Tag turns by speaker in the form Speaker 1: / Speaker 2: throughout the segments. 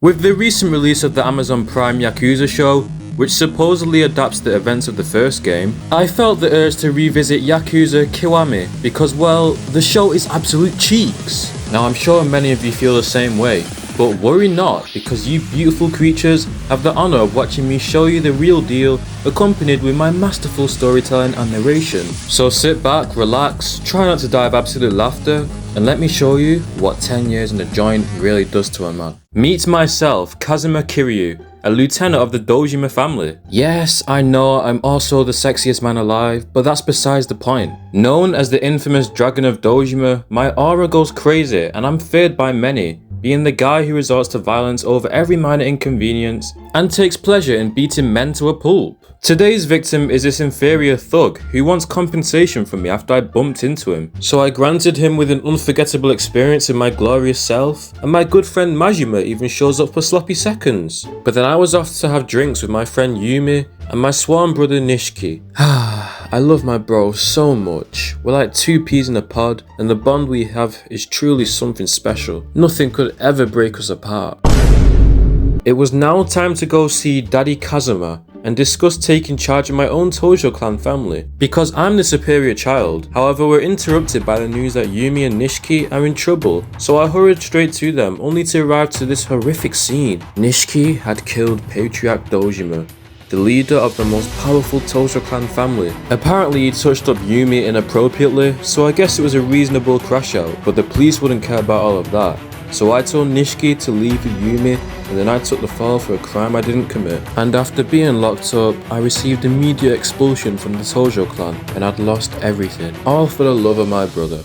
Speaker 1: With the recent release of the Amazon Prime Yakuza show, which supposedly adapts the events of the first game, I felt the urge to revisit Yakuza Kiwami because, well, the show is absolute cheeks. Now I'm sure many of you feel the same way, but worry not, because you beautiful creatures have the honor of watching me show you the real deal, accompanied with my masterful storytelling and narration. So sit back, relax, try not to die of absolute laughter, and let me show you what 10 years in the joint really does to a man. Meet myself, Kazuma Kiryu, a lieutenant of the Dojima family. Yes, I know I'm also the sexiest man alive, but that's besides the point. Known as the infamous Dragon of Dojima, my aura goes crazy and I'm feared by many, being the guy who resorts to violence over every minor inconvenience and takes pleasure in beating men to a pulp. Today's victim is this inferior thug who wants compensation from me after I bumped into him. So I granted him with an unforgettable experience in my glorious self, and my good friend Majima even shows up for sloppy seconds. But then I was off to have drinks with my friend Yumi and my swan brother Nishiki. I love my bro so much. We're like two peas in a pod, and the bond we have is truly something special. Nothing could ever break us apart. It was now time to go see Daddy Kazuma and discuss taking charge of my own Tojo clan family, because I'm the superior child. However, we're interrupted by the news that Yumi and Nishiki are in trouble, so I hurried straight to them, only to arrive to this horrific scene. Nishiki had killed Patriarch Dojima, the leader of the most powerful Tojo clan family. Apparently he touched up Yumi inappropriately, so I guess it was a reasonable crash out, but the police wouldn't care about all of that. So I told Nishiki to leave with Yumi, and then I took the fall for a crime I didn't commit. And after being locked up, I received immediate expulsion from the Tojo clan, and I'd lost everything, all for the love of my brother.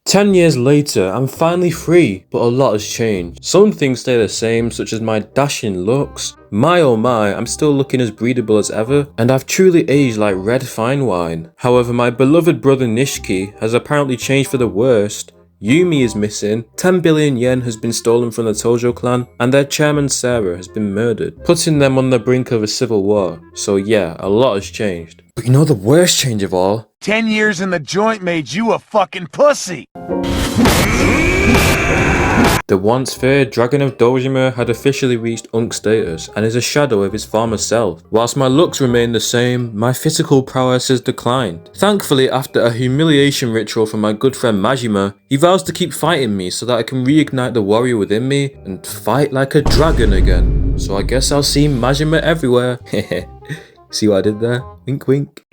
Speaker 1: 10 years later, I'm finally free, but a lot has changed. Some things stay the same, such as my dashing looks. My oh my, I'm still looking as breedable as ever, and I've truly aged like red fine wine. However, my beloved brother Nishiki has apparently changed for the worst. Yumi is missing, 10 billion yen has been stolen from the Tojo clan, and their chairman Sarah has been murdered, putting them on the brink of a civil war. So yeah, a lot has changed. But you know the worst change of all?
Speaker 2: 10 years in the joint made you a fucking pussy!
Speaker 1: The once feared Dragon of Dojima had officially reached Unk status and is a shadow of his former self. Whilst my looks remain the same, my physical prowess has declined. Thankfully, after a humiliation ritual from my good friend Majima, he vows to keep fighting me so that I can reignite the warrior within me and fight like a dragon again. So I guess I'll see Majima everywhere. See what I did there? Wink wink.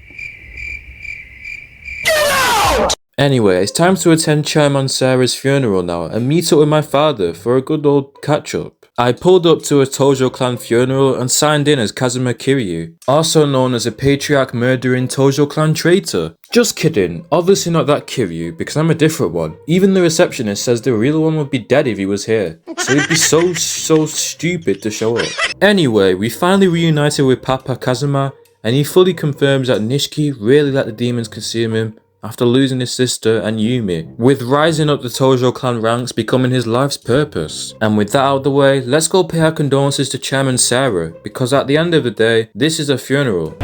Speaker 1: Anyway, it's time to attend Chairman Sarah's funeral now and meet up with my father for a good old catch-up. I pulled up to a Tojo clan funeral and signed in as Kazuma Kiryu, also known as a patriarch murdering Tojo clan traitor. Just kidding, obviously not that Kiryu, because I'm a different one. Even the receptionist says the real one would be dead if he was here, so he'd be so stupid to show up. Anyway, we finally reunited with Papa Kazuma, and he fully confirms that Nishiki really let the demons consume him after losing his sister and Yumi, with rising up the Tojo clan ranks becoming his life's purpose. And with that out of the way, let's go pay our condolences to Chairman Sarah, because at the end of the day, this is a funeral.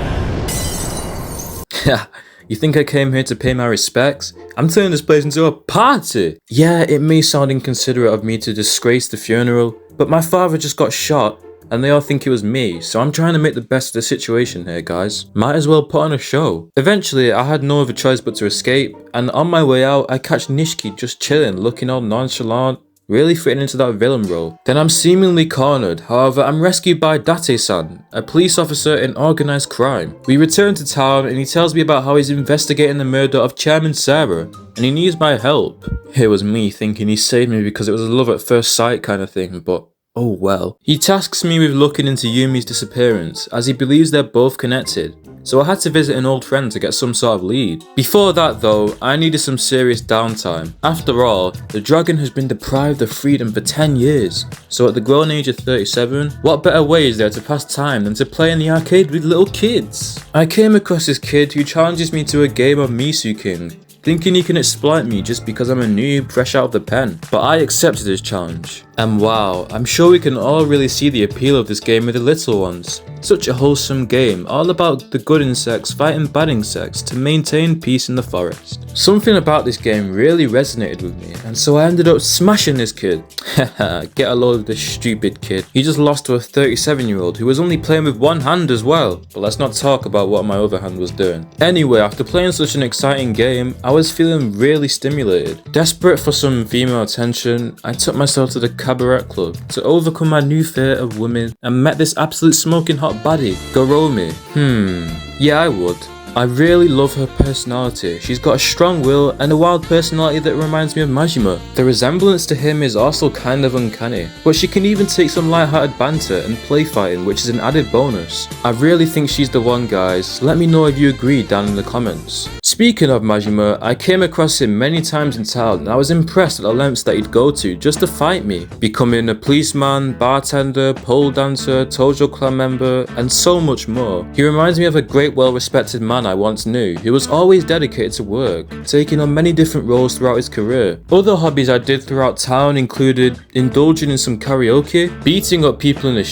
Speaker 1: You think I came here to pay my respects? I'm turning this place into a party! Yeah, it may sound inconsiderate of me to disgrace the funeral, but my father just got shot and they all think it was me, so I'm trying to make the best of the situation here, guys. Might as well put on a show. Eventually, I had no other choice but to escape, and on my way out, I catch Nishiki just chilling, looking all nonchalant, really fitting into that villain role. Then I'm seemingly cornered, however I'm rescued by Date-san, a police officer in organised crime. We return to town and he tells me about how he's investigating the murder of Chairman Sarah, and he needs my help. Here was me thinking he saved me because it was a love at first sight kind of thing, but oh well. He tasks me with looking into Yumi's disappearance, as he believes they're both connected, so I had to visit an old friend to get some sort of lead. Before that though, I needed some serious downtime. After all, the dragon has been deprived of freedom for 10 years, so at the grown age of 37, what better way is there to pass time than to play in the arcade with little kids? I came across this kid who challenges me to a game of Misu King, thinking he can exploit me just because I'm a noob fresh out of the pen. But I accepted his challenge. And wow, I'm sure we can all really see the appeal of this game with the little ones. Such a wholesome game, all about the good insects fighting bad insects to maintain peace in the forest. Something about this game really resonated with me, and so I ended up smashing this kid. Haha, get a load of this stupid kid. He just lost to a 37-year-old who was only playing with one hand as well. But let's not talk about what my other hand was doing. Anyway, after playing such an exciting game, I was feeling really stimulated. Desperate for some female attention, I took myself to the cabaret club to overcome my new fear of women and met this absolute smoking hot baddie, Goromi. Yeah, I would. I really love her personality. She's got a strong will and a wild personality that reminds me of Majima. The resemblance to him is also kind of uncanny, but she can even take some light-hearted banter and play fighting, which is an added bonus. I really think she's the one, guys. Let me know if you agree down in the comments. Speaking of Majima, I came across him many times in town and I was impressed at the lengths that he'd go to just to fight me, becoming a policeman, bartender, pole dancer, Tojo clan member, and so much more. He reminds me of a great well-respected man I once knew, who was always dedicated to work, taking on many different roles throughout his career. Other hobbies I did throughout town included indulging in some karaoke, beating up people in the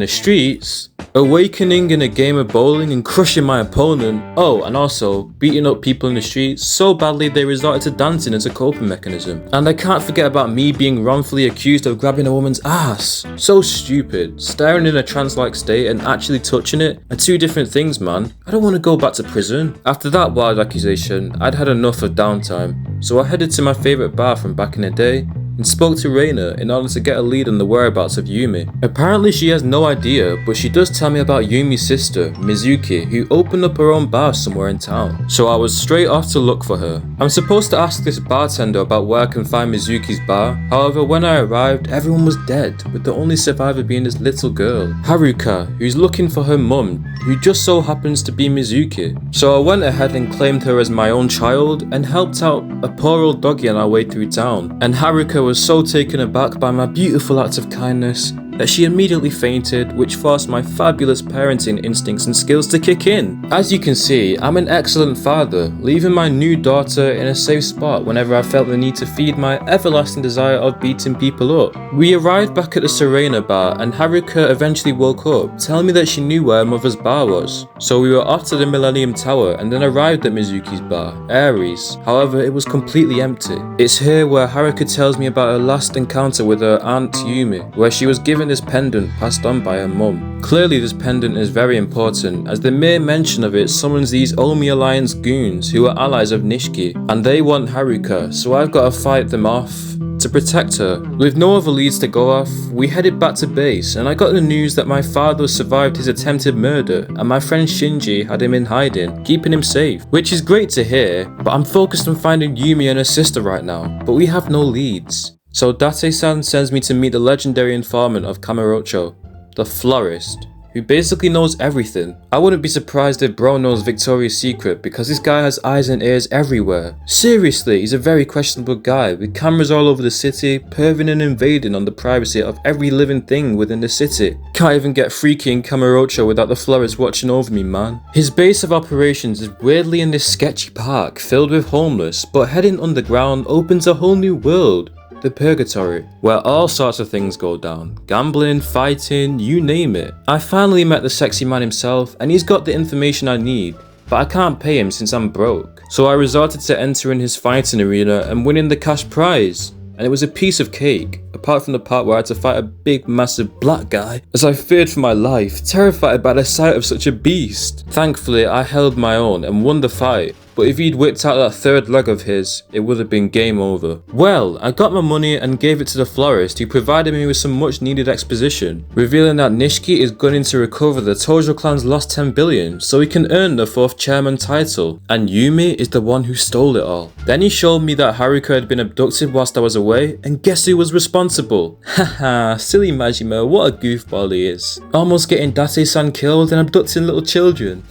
Speaker 1: streets, awakening in a game of bowling and crushing my opponent. Oh, and also beating up people in the streets so badly they resorted to dancing as a coping mechanism. And I can't forget about me being wrongfully accused of grabbing a woman's ass. So stupid. Staring in a trance-like state and actually touching it are two different things, man. I don't want to go back to prison. After that wild accusation, I'd had enough of downtime, so I headed to my favourite bar from back in the day and spoke to Reina in order to get a lead on the whereabouts of Yumi. Apparently she has no idea, but she does tell me about Yumi's sister, Mizuki, who opened up her own bar somewhere in town. So I was straight off to look for her. I'm supposed to ask this bartender about where I can find Mizuki's bar. However, when I arrived, everyone was dead, with the only survivor being this little girl, Haruka, who's looking for her mum, who just so happens to be Mizuki. So I went ahead and claimed her as my own child and helped out a poor old doggy on our way through town. And Haruka was so taken aback by my beautiful act of kindness that she immediately fainted, which forced my fabulous parenting instincts and skills to kick in. As you can see, I'm an excellent father, leaving my new daughter in a safe spot whenever I felt the need to feed my everlasting desire of beating people up. We arrived back at the Serena bar and Haruka eventually woke up, telling me that she knew where her mother's bar was. So we were off to the Millennium Tower and then arrived at Mizuki's bar, Aries. However, it was completely empty. It's here where Haruka tells me about her last encounter with her aunt Yumi, where she was given this pendant passed on by her mum. Clearly this pendant is very important, as the mere mention of it summons these Omi Alliance goons who are allies of Nishiki, and they want Haruka, so I've got to fight them off to protect her. With no other leads to go off, we headed back to base and I got the news that my father survived his attempted murder and my friend Shinji had him in hiding, keeping him safe, which is great to hear, but I'm focused on finding Yumi and her sister right now, but we have no leads. So Date-san sends me to meet the legendary informant of Kamurocho, the florist, who basically knows everything. I wouldn't be surprised if bro knows Victoria's secret because this guy has eyes and ears everywhere. Seriously, he's a very questionable guy with cameras all over the city, perving and invading on the privacy of every living thing within the city. Can't even get freaky in Kamurocho without the florist watching over me, man. His base of operations is weirdly in this sketchy park filled with homeless, but heading underground opens a whole new world. The Purgatory, where all sorts of things go down. Gambling, fighting, you name it. I finally met the sexy man himself and he's got the information I need, but I can't pay him since I'm broke. So I resorted to entering his fighting arena and winning the cash prize. And it was a piece of cake, apart from the part where I had to fight a big massive black guy, as I feared for my life, terrified by the sight of such a beast. Thankfully I held my own and won the fight, but if he'd whipped out that third leg of his, it would have been game over. Well, I got my money and gave it to the florist, who provided me with some much needed exposition, revealing that Nishiki is gunning to recover the Tojo clan's lost 10 billion so he can earn the 4th chairman title, and Yumi is the one who stole it all. Then he showed me that Haruka had been abducted whilst I was away, and guess who was responsible? Haha, silly Majima, what a goofball he is. Almost getting Date-san killed and abducting little children.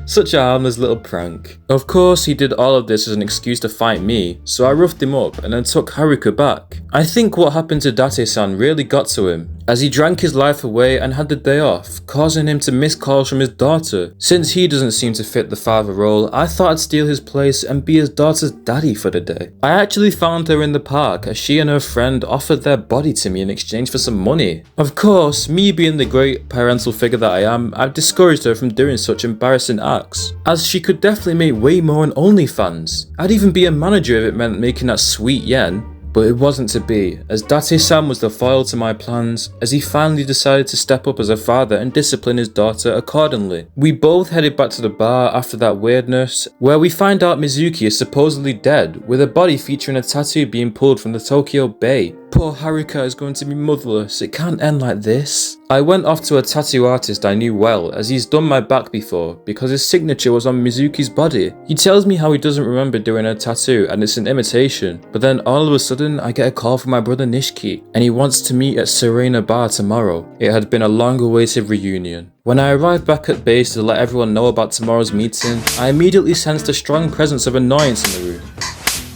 Speaker 1: Such a harmless little prank. Of course, he did all of this as an excuse to fight me, so I roughed him up and then took Haruka back. I think what happened to Date-san really got to him. as he drank his life away and had the day off, causing him to miss calls from his daughter. Since he doesn't seem to fit the father role, I thought I'd steal his place and be his daughter's daddy for the day. I actually found her in the park as she and her friend offered their body to me in exchange for some money. Of course, me being the great parental figure that I am, I've discouraged her from doing such embarrassing acts, as she could definitely make way more on OnlyFans. I'd even be a manager if it meant making that sweet yen. But it wasn't to be, as Date-san was the foil to my plans, as he finally decided to step up as a father and discipline his daughter accordingly. We both headed back to the bar after that weirdness, where we find out Mizuki is supposedly dead, with her body featuring a tattoo being pulled from the Tokyo Bay. Poor Haruka is going to be motherless, it can't end like this. I went off to a tattoo artist I knew well, as he's done my back before, because his signature was on Mizuki's body. He tells me how he doesn't remember doing a tattoo and it's an imitation, but then all of a sudden I get a call from my brother Nishiki, and he wants to meet at Serena Bar tomorrow. It had been a long awaited reunion. When I arrived back at base to let everyone know about tomorrow's meeting, I immediately sensed a strong presence of annoyance in the room.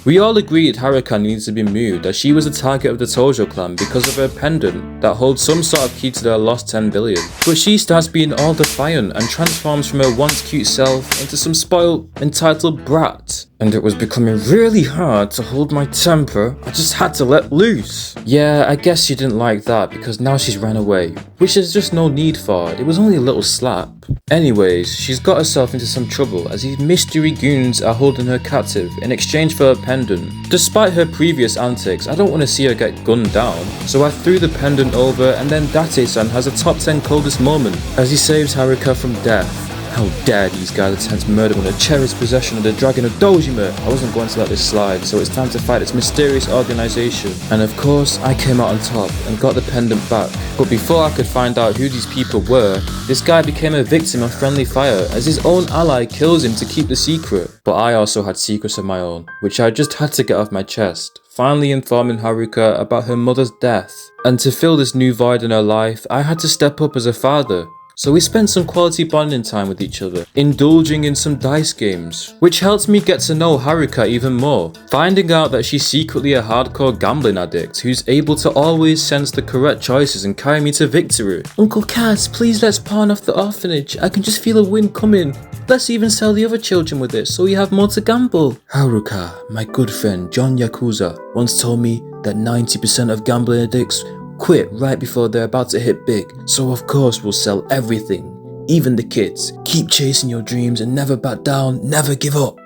Speaker 1: We all agreed Haruka needs to be moved, as she was the target of the Tojo clan because of her pendant that holds some sort of key to their lost 10 billion. But she starts being all defiant and transforms from her once cute self into some spoiled, entitled brat. And it was becoming really hard to hold my temper. I just had to let loose. Yeah, I guess she didn't like that because now she's ran away, which there's just no need for, it was only a little slap. Anyways, she's got herself into some trouble as these mystery goons are holding her captive in exchange for her pendant. Despite her previous antics, I don't want to see her get gunned down, so I threw the pendant over, and then Date-san has a top 10 coldest moment as he saves Haruka from death. How dare these guys attempt murder when a cherished possession of the Dragon of Dojima? I wasn't going to let this slide, so it's time to fight this mysterious organization. And of course, I came out on top and got the pendant back. But before I could find out who these people were, this guy became a victim of friendly fire as his own ally kills him to keep the secret. But I also had secrets of my own, which I just had to get off my chest, finally informing Haruka about her mother's death. And to fill this new void in her life, I had to step up as a father. So we spent some quality bonding time with each other, indulging in some dice games, which helped me get to know Haruka even more, finding out that she's secretly a hardcore gambling addict who's able to always sense the correct choices and carry me to victory. Uncle Cass, please let's pawn off the orphanage, I can just feel a win coming. Let's even sell the other children with it so we have more to gamble. Haruka, my good friend John Yakuza, once told me that 90% of gambling addicts quit right before they're about to hit big, so of course we'll sell everything, even the kids. Keep chasing your dreams and never back down, never give up.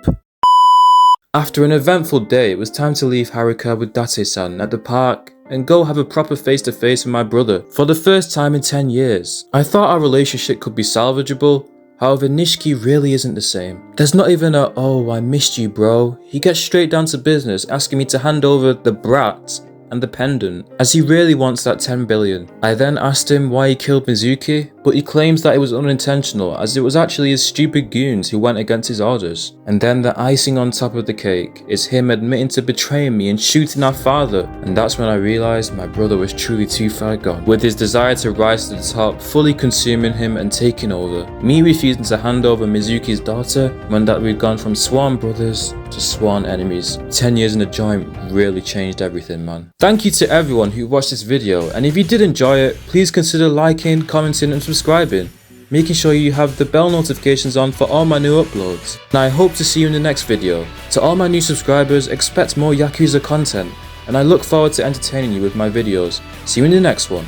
Speaker 1: After an eventful day, it was time to leave Haruka with Date-san at the park and go have a proper face-to-face with my brother for the first time in 10 years. I thought our relationship could be salvageable, however Nishiki really isn't the same. There's not even a "oh I missed you bro," he gets straight down to business asking me to hand over the brat and the pendant, as he really wants that 10 billion. I then asked him why he killed Mizuki, but he claims that it was unintentional as it was actually his stupid goons who went against his orders. And then the icing on top of the cake is him admitting to betraying me and shooting our father, and that's when I realised my brother was truly too far gone, with his desire to rise to the top fully consuming him and taking over, me refusing to hand over Mizuki's daughter when that we'd gone from sworn brothers to sworn enemies. 10 years in the joint really changed everything, man. Thank you to everyone who watched this video, and if you did enjoy it, please consider liking, commenting and subscribing, making sure you have the bell notifications on for all my new uploads. And I hope to see you in the next video. To all my new subscribers, expect more Yakuza content, and I look forward to entertaining you with my videos. See you in the next one.